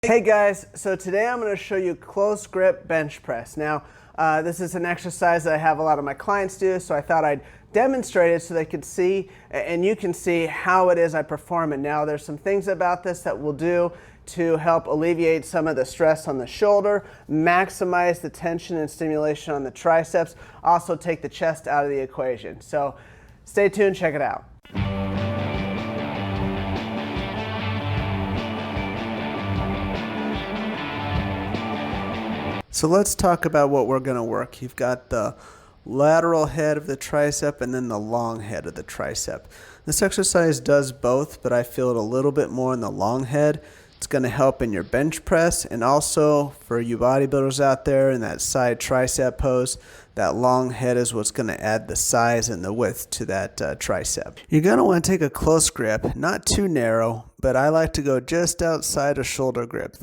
Hey guys, so today I'm going to show you close grip bench press. Now, this is an exercise that I have a lot of my clients do, so I thought I'd demonstrate it so they could see and you can see how it is I perform it. Now, there's some things about this that we'll do to help alleviate some of the stress on the shoulder, maximize the tension and stimulation on the triceps, also take the chest out of the equation. So stay tuned, check it out. So let's talk about what we're going to work. You've got the lateral head of the tricep and then the long head of the tricep. This exercise does both, but I feel it a little bit more in the long head. It's going to help in your bench press, and also for you bodybuilders out there in that side tricep pose, that long head is what's going to add the size and the width to that tricep. You're going to want to take a close grip, not too narrow, but I like to go just outside of shoulder grip.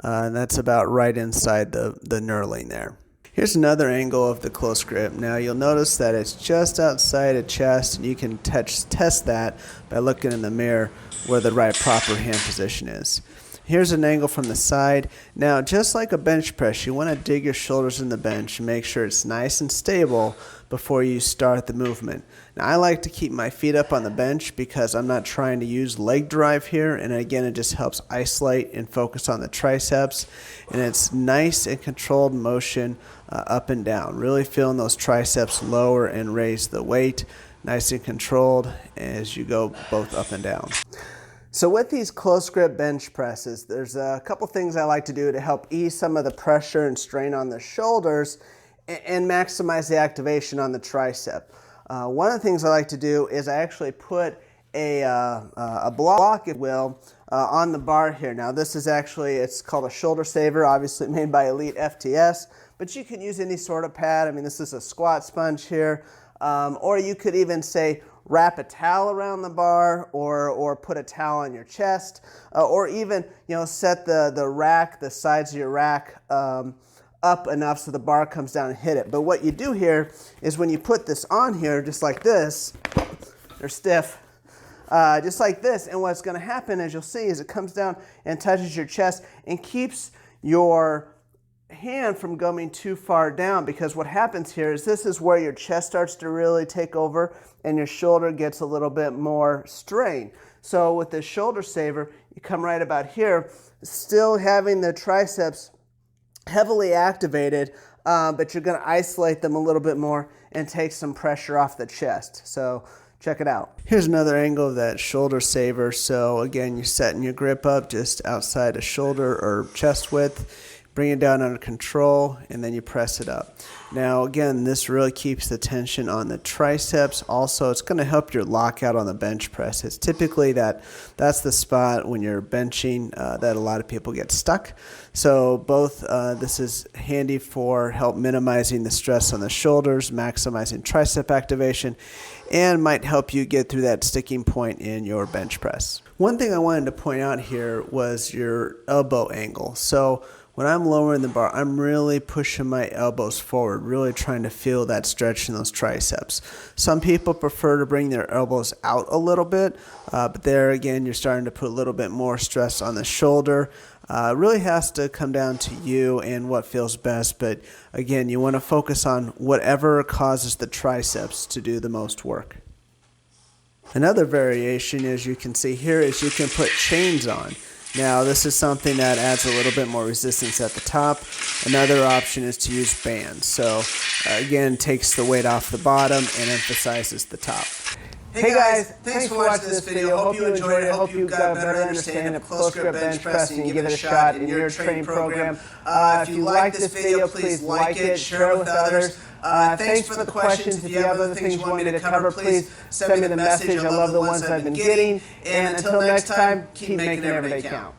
And that's about right inside the knurling there. Here's another angle of the close grip. Now you'll notice that it's just outside of chest, and you can test that by looking in the mirror where the right proper hand position is. Here's an angle from the side. Now, just like a bench press, you want to dig your shoulders in the bench and make sure it's nice and stable before you start the movement. Now, I like to keep my feet up on the bench because I'm not trying to use leg drive here, and again, it just helps isolate and focus on the triceps, and it's nice and controlled motion up and down, really feeling those triceps lower and raise the weight, nice and controlled as you go both up and down. So with these close grip bench presses, there's a couple things I like to do to help ease some of the pressure and strain on the shoulders and maximize the activation on the tricep. One of the things I like to do is I actually put a block, if you will, on the bar here. Now this is actually, it's called a shoulder saver, obviously made by Elite FTS, but you can use any sort of pad. I mean, this is a squat sponge here, or you could even say wrap a towel around the bar, or put a towel on your chest, or even set the rack, the sides of your rack up enough so the bar comes down and hit it. But what you do here is when you put this on here, just like this, they're stiff, just like this, and what's going to happen, as you'll see, is it comes down and touches your chest and keeps your hand from going too far down, because what happens here is this is where your chest starts to really take over and your shoulder gets a little bit more strain. So with this shoulder saver, you come right about here, still having the triceps heavily activated, but you're going to isolate them a little bit more and take some pressure off the chest. So check it out. Here's another angle of that shoulder saver. So again, you're setting your grip up just outside of shoulder or chest width. Bring it down under control, and then you press it up. Now again, this really keeps the tension on the triceps. Also, it's going to help your lockout on the bench press. It's typically that's the spot when you're benching that a lot of people get stuck. So both this is handy for help minimizing the stress on the shoulders, maximizing tricep activation, and might help you get through that sticking point in your bench press. One thing I wanted to point out here was your elbow angle. So when I'm lowering the bar, I'm really pushing my elbows forward, really trying to feel that stretch in those triceps. Some people prefer to bring their elbows out a little bit, but there again, you're starting to put a little bit more stress on the shoulder. It really has to come down to you and what feels best, but again, you want to focus on whatever causes the triceps to do the most work. Another variation, as you can see here, is you can put chains on. Now, this is something that adds a little bit more resistance at the top. Another option is to use bands. So, again, takes the weight off the bottom and emphasizes the top. Hey guys, thanks for watching this video. Hope you enjoyed it. Hope you got a better understanding of close grip bench press and you give it a shot in your training program. If you like this video, please like it, share it with others. Thanks for the questions. If you have other things you want me to cover, please send me the message. I love the ones I've been getting. And until next time, keep making every day count.